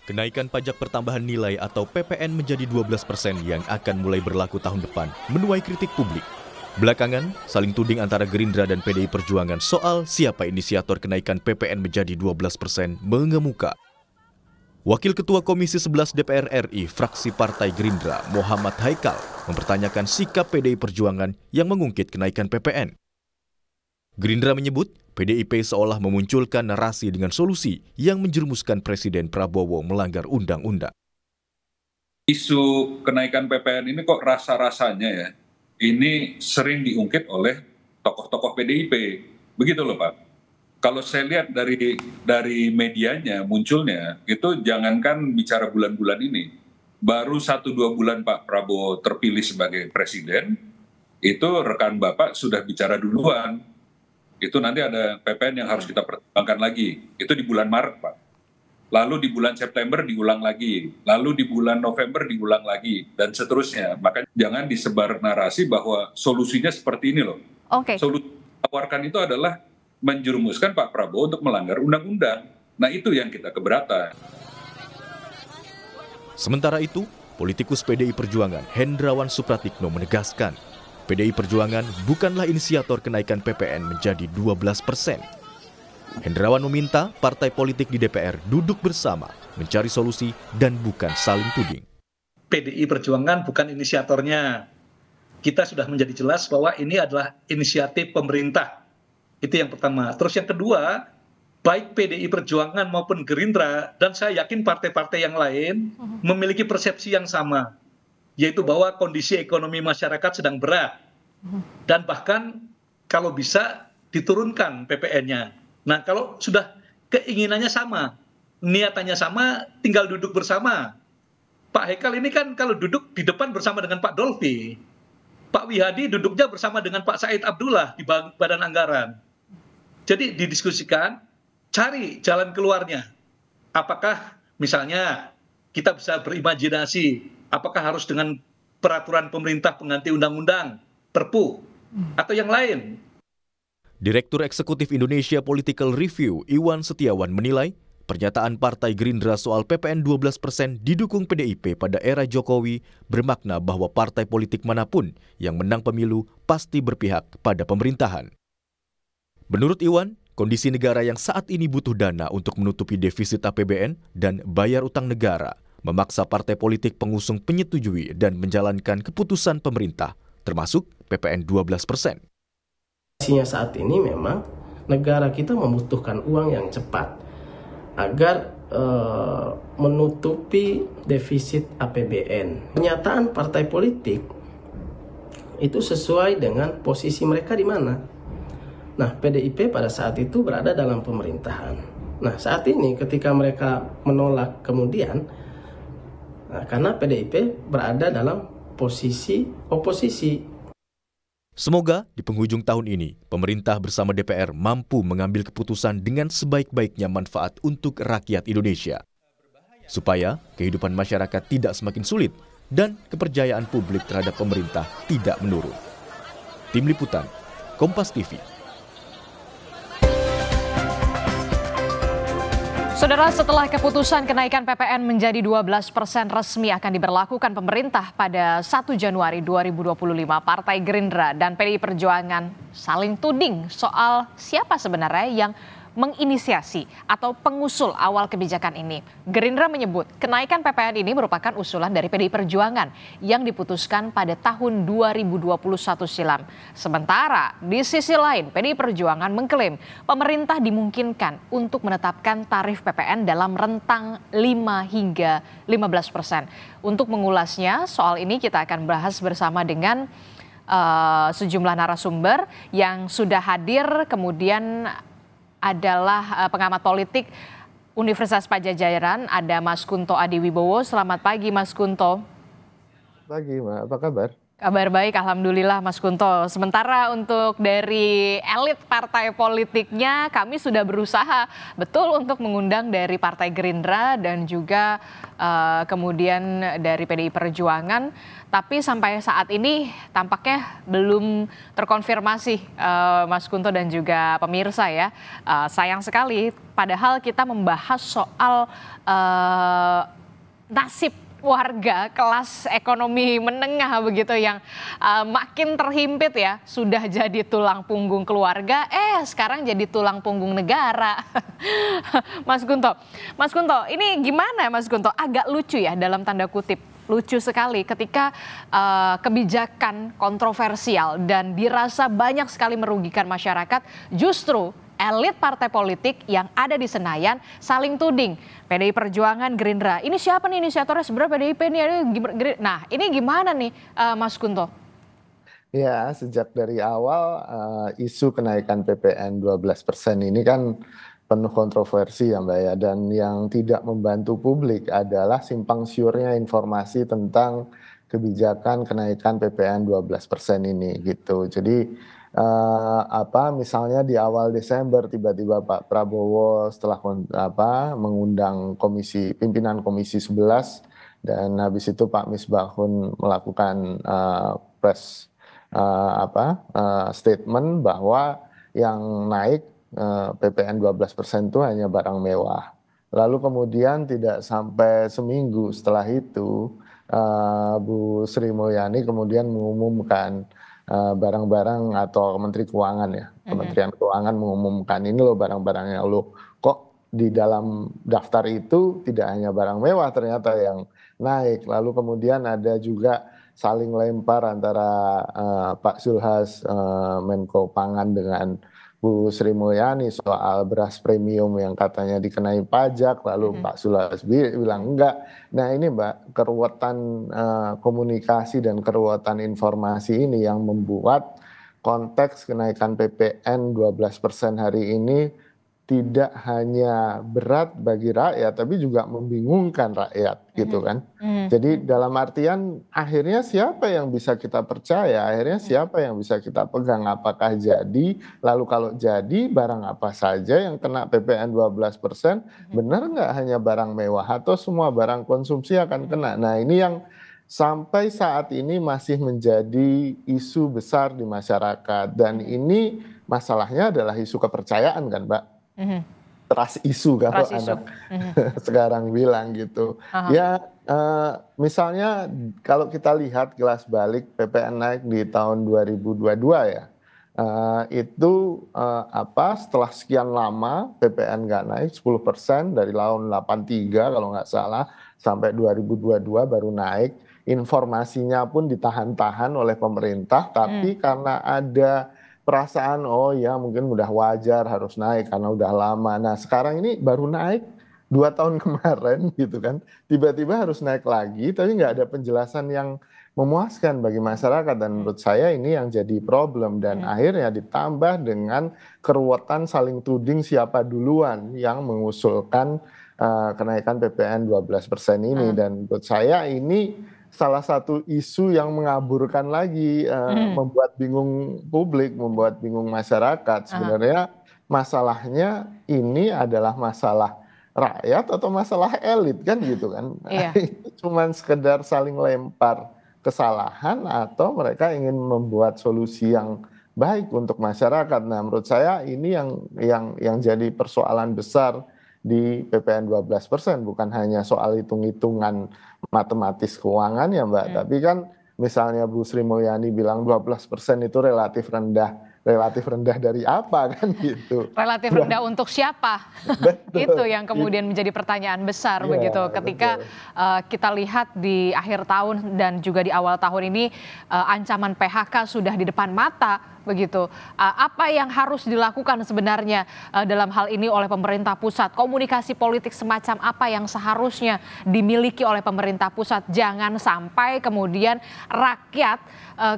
Kenaikan pajak pertambahan nilai atau PPN menjadi 12% yang akan mulai berlaku tahun depan menuai kritik publik. Belakangan, saling tuding antara Gerindra dan PDI Perjuangan soal siapa inisiator kenaikan PPN menjadi 12% mengemuka. Wakil Ketua Komisi 11 DPR RI, fraksi Partai Gerindra, Muhammad Haikal, mempertanyakan sikap PDI Perjuangan yang mengungkit kenaikan PPN. Gerindra menyebut PDIP seolah memunculkan narasi dengan solusi yang menjerumuskan Presiden Prabowo melanggar undang-undang. Isu kenaikan PPN ini kok rasa-rasanya ya, ini sering diungkit oleh tokoh-tokoh PDIP. Begitu loh Pak. Kalau saya lihat dari medianya munculnya, itu jangankan bicara bulan-bulan ini. Baru 1-2 bulan Pak Prabowo terpilih sebagai presiden, itu rekan Bapak sudah bicara duluan. Itu nanti ada PPN yang harus kita pertimbangkan lagi. Itu di bulan Maret, Pak. Lalu di bulan September diulang lagi. Lalu di bulan November diulang lagi. Dan seterusnya. Makanya jangan disebar narasi bahwa solusinya seperti ini loh. Solusi yang ditawarkan itu adalah menjerumuskan Pak Prabowo untuk melanggar undang-undang. Nah itu yang kita keberatan. Sementara itu, politikus PDI Perjuangan Hendrawan Supratikno menegaskan PDI Perjuangan bukanlah inisiator kenaikan PPN menjadi 12%. Hendrawan meminta partai politik di DPR duduk bersama, mencari solusi dan bukan saling tuding. PDI Perjuangan bukan inisiatornya. Kita sudah menjadi jelas bahwa ini adalah inisiatif pemerintah. Itu yang pertama. Terus yang kedua, baik PDI Perjuangan maupun Gerindra, dan saya yakin partai-partai yang lain memiliki persepsi yang sama, yaitu bahwa kondisi ekonomi masyarakat sedang berat dan bahkan kalau bisa diturunkan PPN-nya. Nah kalau sudah keinginannya sama, niatannya sama, tinggal duduk bersama. Pak Haikal ini kan kalau duduk di depan bersama dengan Pak Dolfi, Pak Wihadi duduknya bersama dengan Pak Said Abdullah di Badan Anggaran. Jadi didiskusikan, cari jalan keluarnya. Apakah misalnya kita bisa berimajinasi, apakah harus dengan peraturan pemerintah pengganti undang-undang, Perpu, atau yang lain? Direktur Eksekutif Indonesia Political Review, Iwan Setiawan menilai, pernyataan Partai Gerindra soal PPN 12% didukung PDIP pada era Jokowi bermakna bahwa partai politik manapun yang menang pemilu pasti berpihak pada pemerintahan. Menurut Iwan, kondisi negara yang saat ini butuh dana untuk menutupi defisit APBN dan bayar utang negara memaksa partai politik pengusung menyetujui dan menjalankan keputusan pemerintah, termasuk PPN 12%. Saat ini memang negara kita membutuhkan uang yang cepat agar menutupi defisit APBN. Pernyataan partai politik itu sesuai dengan posisi mereka di mana. Nah, PDIP pada saat itu berada dalam pemerintahan. Nah, saat ini ketika mereka menolak kemudian, karena PDIP berada dalam posisi oposisi. Semoga di penghujung tahun ini, pemerintah bersama DPR mampu mengambil keputusan dengan sebaik-baiknya manfaat untuk rakyat Indonesia. Supaya kehidupan masyarakat tidak semakin sulit dan kepercayaan publik terhadap pemerintah tidak menurun. Tim Liputan, Kompas TV. Saudara, setelah keputusan kenaikan PPN menjadi 12% resmi akan diberlakukan pemerintah pada 1 Januari 2025, Partai Gerindra dan PDI Perjuangan saling tuding soal siapa sebenarnya yang menginisiasi atau pengusul awal kebijakan ini. Gerindra menyebut kenaikan PPN ini merupakan usulan dari PDI Perjuangan yang diputuskan pada tahun 2021 silam. Sementara di sisi lain PDI Perjuangan mengklaim pemerintah dimungkinkan untuk menetapkan tarif PPN dalam rentang 5 hingga 15%. Untuk mengulasnya soal ini kita akan bahas bersama dengan sejumlah narasumber yang sudah hadir, kemudian adalah pengamat politik Universitas Padjadjaran, ada Mas Kunto Adiwibowo. Selamat pagi Mas Kunto. Pagi Mbak, apa kabar? Kabar baik, alhamdulillah Mas Kunto. Sementara untuk dari elit partai politiknya, kami sudah berusaha betul untuk mengundang dari Partai Gerindra dan juga kemudian dari PDI Perjuangan. Tapi sampai saat ini tampaknya belum terkonfirmasi, Mas Kunto dan juga pemirsa ya. Sayang sekali, padahal kita membahas soal nasib warga kelas ekonomi menengah begitu yang makin terhimpit ya, sudah jadi tulang punggung keluarga, sekarang jadi tulang punggung negara. Mas Kunto, ini gimana Mas Kunto? Agak lucu ya dalam tanda kutip, lucu sekali ketika kebijakan kontroversial dan dirasa banyak sekali merugikan masyarakat, justru elit partai politik yang ada di Senayan saling tuding. PDI Perjuangan, Gerindra. Ini siapa nih inisiatornya? Sebenarnya PDIP nih. Nah, ini gimana nih Mas Kunto? Ya, sejak dari awal isu kenaikan PPN 12% ini kan penuh kontroversi ya Mbak ya. Dan yang tidak membantu publik adalah simpang siurnya informasi tentang kebijakan kenaikan PPN 12% ini gitu. Jadi misalnya di awal Desember tiba-tiba Pak Prabowo setelah mengundang pimpinan Komisi 11 dan habis itu Pak Misbahun melakukan statement bahwa yang naik PPN 12% itu hanya barang mewah. Lalu kemudian tidak sampai seminggu setelah itu Bu Sri Mulyani kemudian mengumumkan barang-barang atau Menteri Keuangan ya, Kementerian Keuangan mengumumkan ini loh barang-barangnya loh, kok di dalam daftar itu tidak hanya barang mewah ternyata yang naik. Lalu kemudian ada juga saling lempar antara Pak Zulhas Menko Pangan dengan Bu Sri Mulyani soal beras premium yang katanya dikenai pajak, lalu Pak Zulhas bilang enggak. Nah ini Mbak, keruwetan komunikasi dan keruwetan informasi ini yang membuat konteks kenaikan PPN 12% hari ini tidak hanya berat bagi rakyat, tapi juga membingungkan rakyat gitu kan. Jadi dalam artian akhirnya siapa yang bisa kita percaya, akhirnya siapa yang bisa kita pegang, apakah jadi, lalu kalau jadi barang apa saja yang kena PPN 12%, benar nggak hanya barang mewah atau semua barang konsumsi akan kena. Nah ini yang sampai saat ini masih menjadi isu besar di masyarakat dan ini masalahnya adalah isu kepercayaan kan Mbak. Trust isu kalau anak sekarang bilang gitu. Ya misalnya kalau kita lihat gelas balik PPN naik di tahun 2022 ya, itu setelah sekian lama PPN nggak naik 10% dari tahun 83 kalau nggak salah sampai 2022 baru naik. Informasinya pun ditahan-tahan oleh pemerintah, tapi karena ada perasaan oh ya mungkin udah wajar harus naik karena udah lama. Nah sekarang ini baru naik 2 tahun kemarin gitu kan, tiba-tiba harus naik lagi tapi nggak ada penjelasan yang memuaskan bagi masyarakat dan menurut saya ini yang jadi problem dan akhirnya ditambah dengan keruwetan saling tuding siapa duluan yang mengusulkan kenaikan PPN 12% ini dan menurut saya ini salah satu isu yang mengaburkan lagi, membuat bingung publik, membuat bingung masyarakat. Sebenarnya masalahnya ini adalah masalah rakyat atau masalah elit kan gitu kan. Itu cuma sekedar saling lempar kesalahan atau mereka ingin membuat solusi yang baik untuk masyarakat. Nah menurut saya ini yang jadi persoalan besar di PPN 12%, bukan hanya soal hitung-hitungan matematis keuangan ya Mbak, tapi kan misalnya Bu Sri Mulyani bilang 12% itu relatif rendah dari apa kan gitu. Relatif rendah untuk siapa? Itu yang kemudian menjadi pertanyaan besar begitu ketika kita lihat di akhir tahun dan juga di awal tahun ini ancaman PHK sudah di depan mata begitu. Apa yang harus dilakukan sebenarnya dalam hal ini oleh pemerintah pusat? Komunikasi politik semacam apa yang seharusnya dimiliki oleh pemerintah pusat? Jangan sampai kemudian rakyat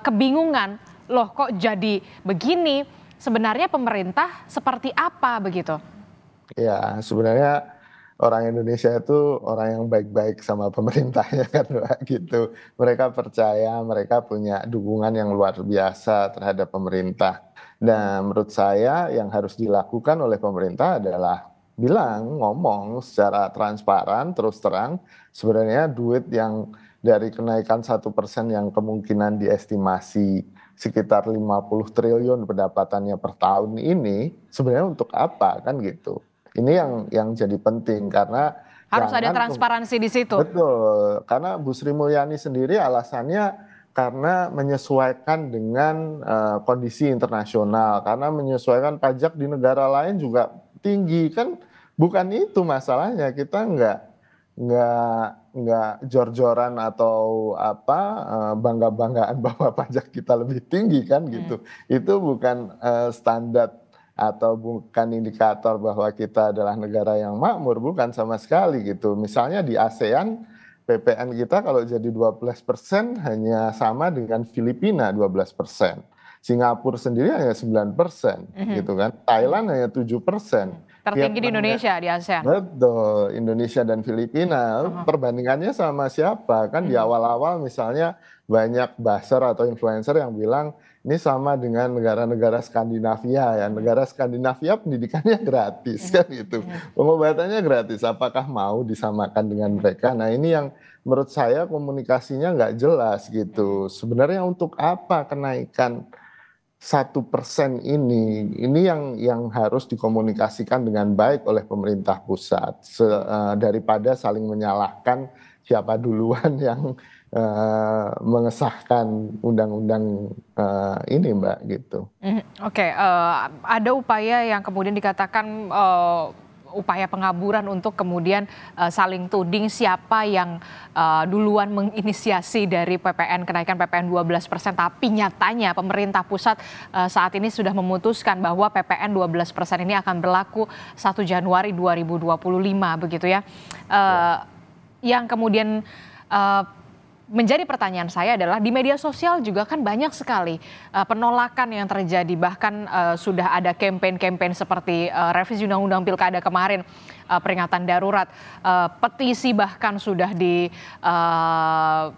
kebingungan, loh kok jadi begini? Sebenarnya pemerintah seperti apa begitu? Ya sebenarnya orang Indonesia itu orang yang baik-baik sama pemerintahnya kan Mbak gitu. Mereka percaya, mereka punya dukungan yang luar biasa terhadap pemerintah. Nah, menurut saya yang harus dilakukan oleh pemerintah adalah ngomong secara transparan, terus terang, sebenarnya duit yang dari kenaikan 1% yang kemungkinan diestimasi sekitar 50 triliun pendapatannya per tahun ini, sebenarnya untuk apa kan gitu. Ini yang jadi penting karena Harus ada jangan transparansi di situ. betul, karena Bu Sri Mulyani sendiri alasannya karena menyesuaikan dengan kondisi internasional, karena menyesuaikan pajak di negara lain juga tinggi kan, bukan itu masalahnya. Kita nggak jor-joran atau apa bangga-banggaan bahwa pajak kita lebih tinggi kan gitu. Itu bukan standar atau bukan indikator bahwa kita adalah negara yang makmur, bukan sama sekali gitu. Misalnya di ASEAN, PPN kita kalau jadi 12% hanya sama dengan Filipina 12%. Singapura sendiri hanya 9% gitu kan. Thailand hanya 7%. Tertinggi di Indonesia di ASEAN. Betul, Indonesia dan Filipina. Perbandingannya sama siapa? Kan di awal-awal misalnya banyak buzzer atau influencer yang bilang ini sama dengan negara-negara Skandinavia ya. Negara Skandinavia pendidikannya gratis kan gitu. Pengobatannya gratis. Apakah mau disamakan dengan mereka? Nah, ini yang menurut saya komunikasinya nggak jelas gitu. Sebenarnya untuk apa kenaikan 1% ini yang harus dikomunikasikan dengan baik oleh pemerintah pusat daripada saling menyalahkan siapa duluan yang mengesahkan undang-undang ini Mbak gitu. Oke, ada upaya yang kemudian dikatakan upaya pengaburan untuk kemudian saling tuding siapa yang duluan menginisiasi dari kenaikan PPN 12%, tapi nyatanya pemerintah pusat saat ini sudah memutuskan bahwa PPN 12% ini akan berlaku 1 Januari 2025 begitu ya. Yang kemudian menjadi pertanyaan saya adalah di media sosial juga kan banyak sekali penolakan yang terjadi, bahkan sudah ada campaign-campaign seperti revisi undang-undang pilkada kemarin, peringatan darurat, petisi bahkan sudah diutarakan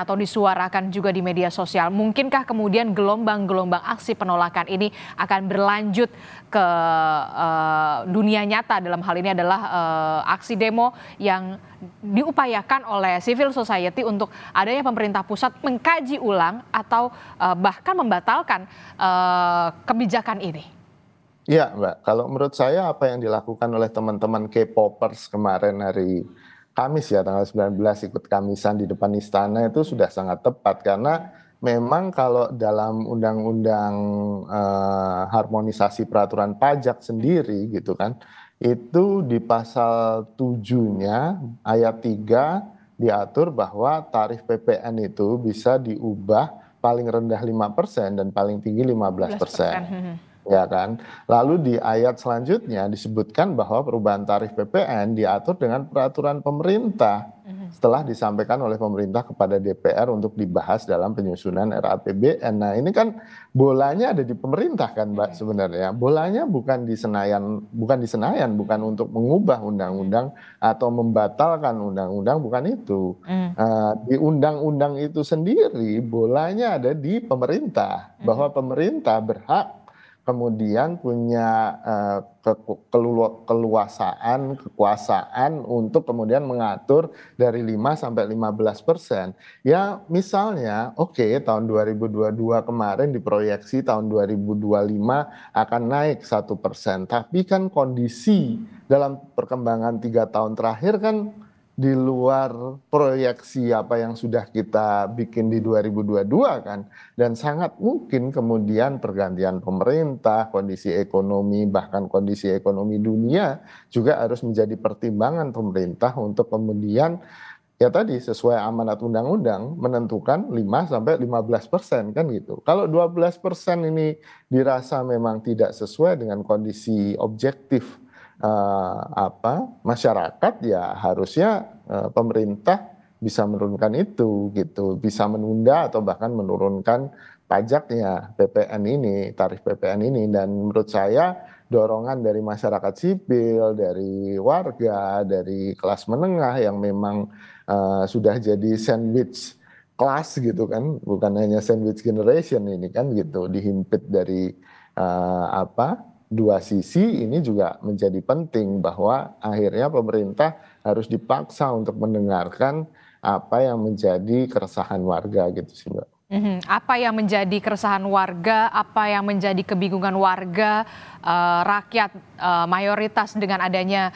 atau disuarakan juga di media sosial. Mungkinkah kemudian gelombang-gelombang aksi penolakan ini akan berlanjut ke dunia nyata, dalam hal ini adalah aksi demo yang diupayakan oleh civil society untuk adanya pemerintah pusat mengkaji ulang atau bahkan membatalkan kebijakan ini? Iya Mbak, kalau menurut saya apa yang dilakukan oleh teman-teman K-popers kemarin hari Kamis ya, tanggal 19 ikut kamisan di depan istana itu sudah sangat tepat, karena memang kalau dalam undang-undang harmonisasi peraturan pajak sendiri gitu kan, itu di pasal 7-nya ayat 3 diatur bahwa tarif PPN itu bisa diubah paling rendah 5% dan paling tinggi 15%. Ya kan. Lalu di ayat selanjutnya disebutkan bahwa perubahan tarif PPN diatur dengan peraturan pemerintah setelah disampaikan oleh pemerintah kepada DPR untuk dibahas dalam penyusunan RAPBN. Nah, ini kan bolanya ada di pemerintah kan, Mbak, sebenarnya. Bolanya bukan di Senayan, bukan untuk mengubah undang-undang atau membatalkan undang-undang, bukan itu. Di undang-undang itu sendiri bolanya ada di pemerintah, bahwa pemerintah berhak kemudian punya kekuasaan untuk kemudian mengatur dari 5 sampai 15%. Ya misalnya, oke, tahun 2022 kemarin diproyeksi tahun 2025 akan naik 1%. Tapi kan kondisi dalam perkembangan 3 tahun terakhir kan di luar proyeksi apa yang sudah kita bikin di 2022 kan, dan sangat mungkin kemudian pergantian pemerintah, kondisi ekonomi, bahkan kondisi ekonomi dunia juga harus menjadi pertimbangan pemerintah untuk kemudian ya tadi sesuai amanat undang-undang menentukan 5-15% kan gitu. Kalau 12% ini dirasa memang tidak sesuai dengan kondisi objektif masyarakat, ya harusnya pemerintah bisa menurunkan itu gitu, bisa menunda atau bahkan menurunkan pajaknya PPN ini, tarif PPN ini. Dan menurut saya dorongan dari masyarakat sipil, dari warga, dari kelas menengah yang memang sudah jadi sandwich class gitu kan, bukan hanya sandwich generation ini kan gitu, dihimpit dari dua sisi. Ini juga menjadi penting bahwa akhirnya pemerintah harus dipaksa untuk mendengarkan apa yang menjadi keresahan warga gitu sih Mbak. Apa yang menjadi keresahan warga, apa yang menjadi kebingungan warga, rakyat mayoritas dengan adanya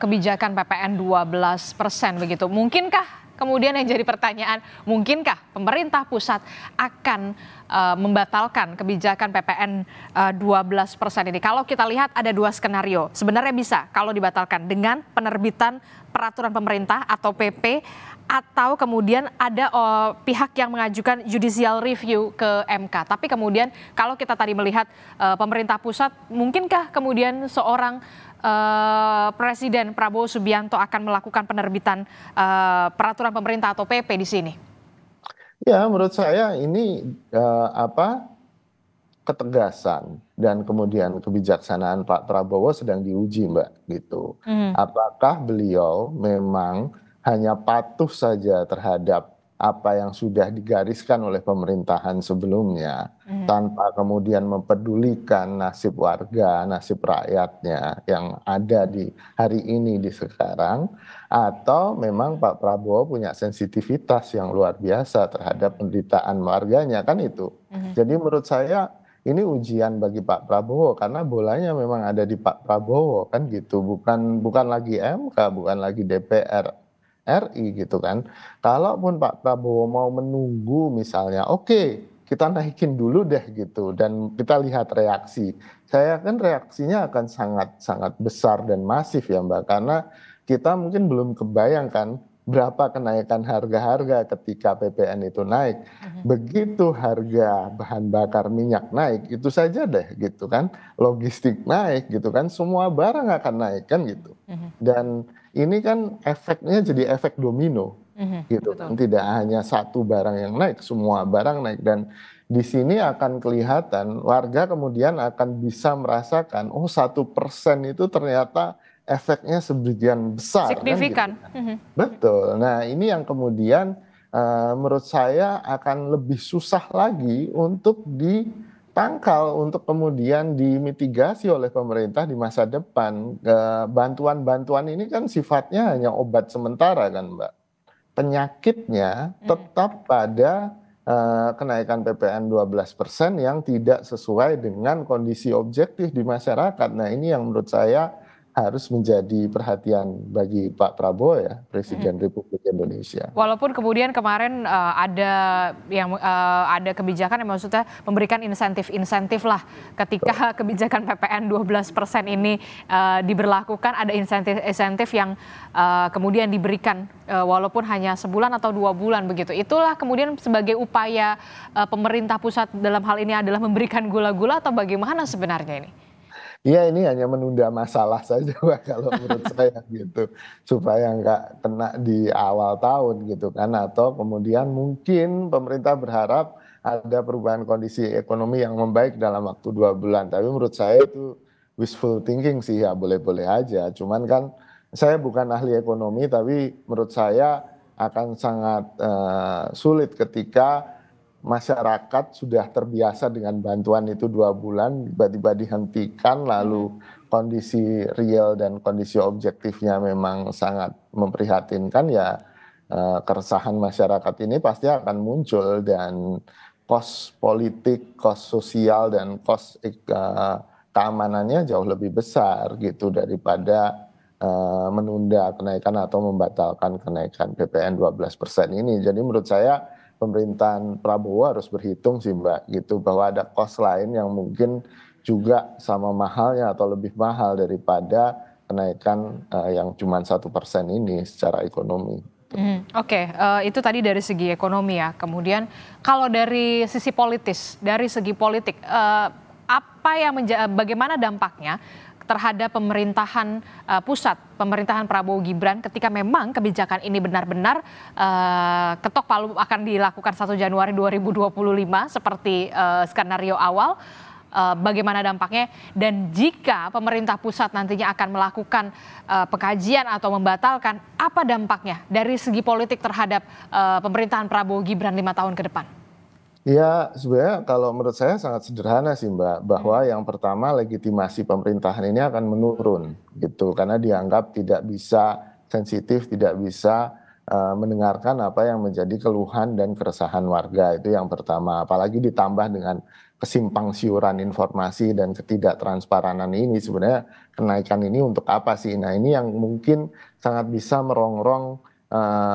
kebijakan PPN 12% begitu. Mungkinkah kemudian yang jadi pertanyaan, mungkinkah pemerintah pusat akan membatalkan kebijakan PPN 12% ini? Kalau kita lihat ada dua skenario. Sebenarnya bisa kalau dibatalkan dengan penerbitan peraturan pemerintah atau PP, atau kemudian ada pihak yang mengajukan judicial review ke MK. Tapi kemudian kalau kita tadi melihat pemerintah pusat, mungkinkah kemudian seorang Presiden Prabowo Subianto akan melakukan penerbitan peraturan pemerintah atau PP di sini? Ya, menurut saya ini ketegasan dan kemudian kebijaksanaan Pak Prabowo sedang diuji, Mbak, gitu. Apakah beliau memang hanya patuh saja terhadap apa yang sudah digariskan oleh pemerintahan sebelumnya, tanpa kemudian mempedulikan nasib warga, nasib rakyatnya yang ada di hari ini, di sekarang, atau memang Pak Prabowo punya sensitivitas yang luar biasa terhadap penderitaan warganya, kan itu. Jadi menurut saya ini ujian bagi Pak Prabowo, karena bolanya memang ada di Pak Prabowo, kan gitu, bukan lagi MK, bukan lagi DPR RI gitu kan. Kalaupun Pak Prabowo mau menunggu misalnya, oke, kita naikin dulu deh gitu dan kita lihat reaksi. Saya kan reaksinya akan sangat besar dan masif ya Mbak, karena kita mungkin belum kebayangkan berapa kenaikan harga-harga ketika PPN itu naik. Begitu harga bahan bakar minyak naik, itu saja deh gitu kan, logistik naik gitu kan, semua barang akan naik kan gitu. Dan ini kan efeknya jadi efek domino gitu kan, tidak hanya satu barang yang naik, semua barang naik. Dan di sini akan kelihatan warga kemudian akan bisa merasakan, oh 1% itu ternyata efeknya sebagian besar. Signifikan. Kan, gitu. Betul. Nah ini yang kemudian menurut saya akan lebih susah lagi untuk ditangkal, untuk kemudian dimitigasi oleh pemerintah di masa depan. Bantuan-bantuan ini kan sifatnya hanya obat sementara kan Mbak. Penyakitnya tetap pada kenaikan PPN 12% yang tidak sesuai dengan kondisi objektif di masyarakat. Nah ini yang menurut saya harus menjadi perhatian bagi Pak Prabowo ya, Presiden Republik Indonesia. Walaupun kemudian kemarin ada kebijakan yang maksudnya memberikan insentif lah ketika kebijakan PPN 12% ini diberlakukan, ada insentif yang kemudian diberikan walaupun hanya sebulan atau 2 bulan begitu. Itulah kemudian sebagai upaya pemerintah pusat dalam hal ini adalah memberikan gula-gula atau bagaimana sebenarnya ini? Iya, ini hanya menunda masalah saja Pak, kalau menurut saya gitu, supaya nggak kena di awal tahun gitu kan, atau kemudian mungkin pemerintah berharap ada perubahan kondisi ekonomi yang membaik dalam waktu 2 bulan. Tapi menurut saya itu wishful thinking sih, ya boleh-boleh aja. Cuman kan saya bukan ahli ekonomi, tapi menurut saya akan sangat sulit ketika masyarakat sudah terbiasa dengan bantuan itu 2 bulan, tiba-tiba dihentikan, lalu kondisi real dan kondisi objektifnya memang sangat memprihatinkan, ya keresahan masyarakat ini pasti akan muncul, dan kos politik, kos sosial, dan kos keamanannya jauh lebih besar gitu daripada menunda kenaikan atau membatalkan kenaikan PPN 12% ini. Jadi menurut saya pemerintahan Prabowo harus berhitung sih Mbak gitu, bahwa ada kos lain yang mungkin juga sama mahalnya atau lebih mahal daripada kenaikan yang cuma 1% ini secara ekonomi. Oke, itu tadi dari segi ekonomi ya. Kemudian kalau dari sisi politis, dari segi politik, bagaimana dampaknya terhadap pemerintahan pusat, pemerintahan Prabowo Gibran ketika memang kebijakan ini benar-benar ketok palu akan dilakukan 1 Januari 2025 seperti skenario awal, bagaimana dampaknya, dan jika pemerintah pusat nantinya akan melakukan pengkajian atau membatalkan, apa dampaknya dari segi politik terhadap pemerintahan Prabowo Gibran 5 tahun ke depan? Ya, sebenarnya kalau menurut saya sangat sederhana sih Mbak, bahwa yang pertama legitimasi pemerintahan ini akan menurun gitu, karena dianggap tidak bisa sensitif, tidak bisa mendengarkan apa yang menjadi keluhan dan keresahan warga, itu yang pertama. Apalagi ditambah dengan kesimpangsiuran informasi dan ketidaktransparanan ini, sebenarnya kenaikan ini untuk apa sih? Nah, ini yang mungkin sangat bisa merongrong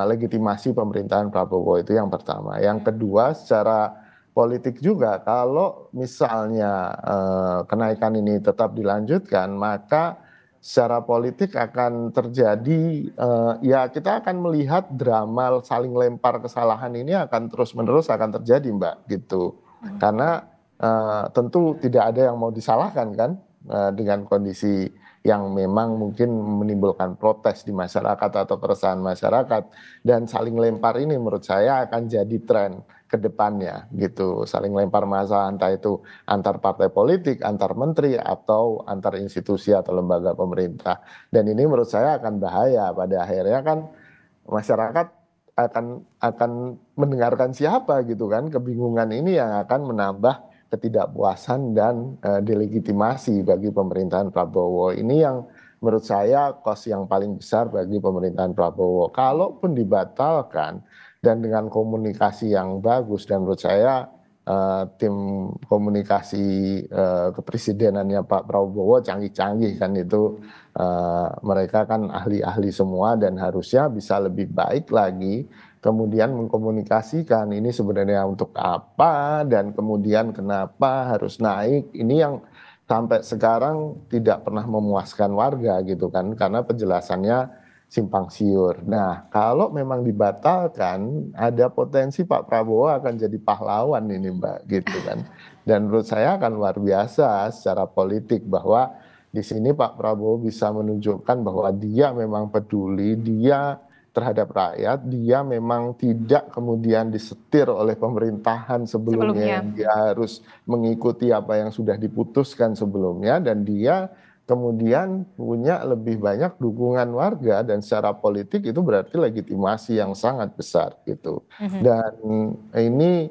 legitimasi pemerintahan Prabowo, itu yang pertama. Yang kedua, secara politik juga, kalau misalnya kenaikan ini tetap dilanjutkan, maka secara politik akan terjadi, ya kita akan melihat drama saling lempar kesalahan ini akan terus-menerus akan terjadi, Mbak, gitu. Karena tentu tidak ada yang mau disalahkan kan, dengan kondisi yang memang mungkin menimbulkan protes di masyarakat atau keresahan masyarakat, dan saling lempar ini menurut saya akan jadi tren ke depannya gitu, saling lempar masalah entah itu antar partai politik, antar menteri, atau antar institusi atau lembaga pemerintah. Dan ini menurut saya akan bahaya, pada akhirnya kan masyarakat akan mendengarkan siapa gitu kan, kebingungan ini yang akan menambah ketidakpuasan dan delegitimasi bagi pemerintahan Prabowo. Ini yang menurut saya kos yang paling besar bagi pemerintahan Prabowo. Kalaupun dibatalkan dan dengan komunikasi yang bagus, dan menurut saya tim komunikasi kepresidenannya Pak Prabowo canggih-canggih kan itu, mereka kan ahli-ahli semua dan harusnya bisa lebih baik lagi kemudian mengkomunikasikan ini sebenarnya untuk apa dan kemudian kenapa harus naik. Ini yang sampai sekarang tidak pernah memuaskan warga gitu kan, karena penjelasannya simpang siur. Nah, kalau memang dibatalkan, ada potensi Pak Prabowo akan jadi pahlawan ini Mbak gitu kan. Dan menurut saya akan luar biasa secara politik, bahwa di sini Pak Prabowo bisa menunjukkan bahwa dia memang peduli, dia terhadap rakyat, dia memang tidak kemudian disetir oleh pemerintahan sebelumnya. Dia harus mengikuti apa yang sudah diputuskan sebelumnya, dan dia kemudian punya lebih banyak dukungan warga, dan secara politik itu berarti legitimasi yang sangat besar gitu. Dan ini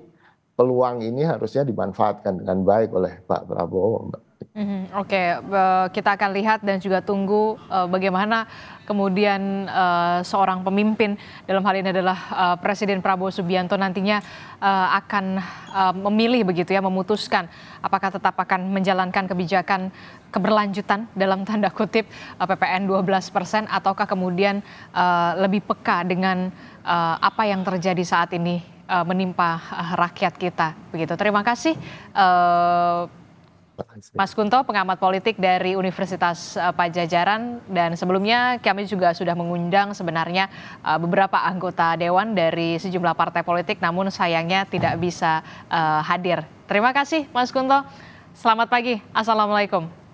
peluang ini harusnya dimanfaatkan dengan baik oleh Pak Prabowo, Mbak. Oke, kita akan lihat dan juga tunggu bagaimana kemudian seorang pemimpin, dalam hal ini adalah Presiden Prabowo Subianto, nantinya akan memilih begitu ya, memutuskan apakah tetap akan menjalankan kebijakan keberlanjutan dalam tanda kutip PPN 12%, ataukah kemudian lebih peka dengan apa yang terjadi saat ini menimpa rakyat kita begitu. Terima kasih Mas Kunto, pengamat politik dari Universitas Padjadjaran, dan sebelumnya kami juga sudah mengundang sebenarnya beberapa anggota dewan dari sejumlah partai politik, namun sayangnya tidak bisa hadir. Terima kasih Mas Kunto. Selamat pagi. Assalamualaikum.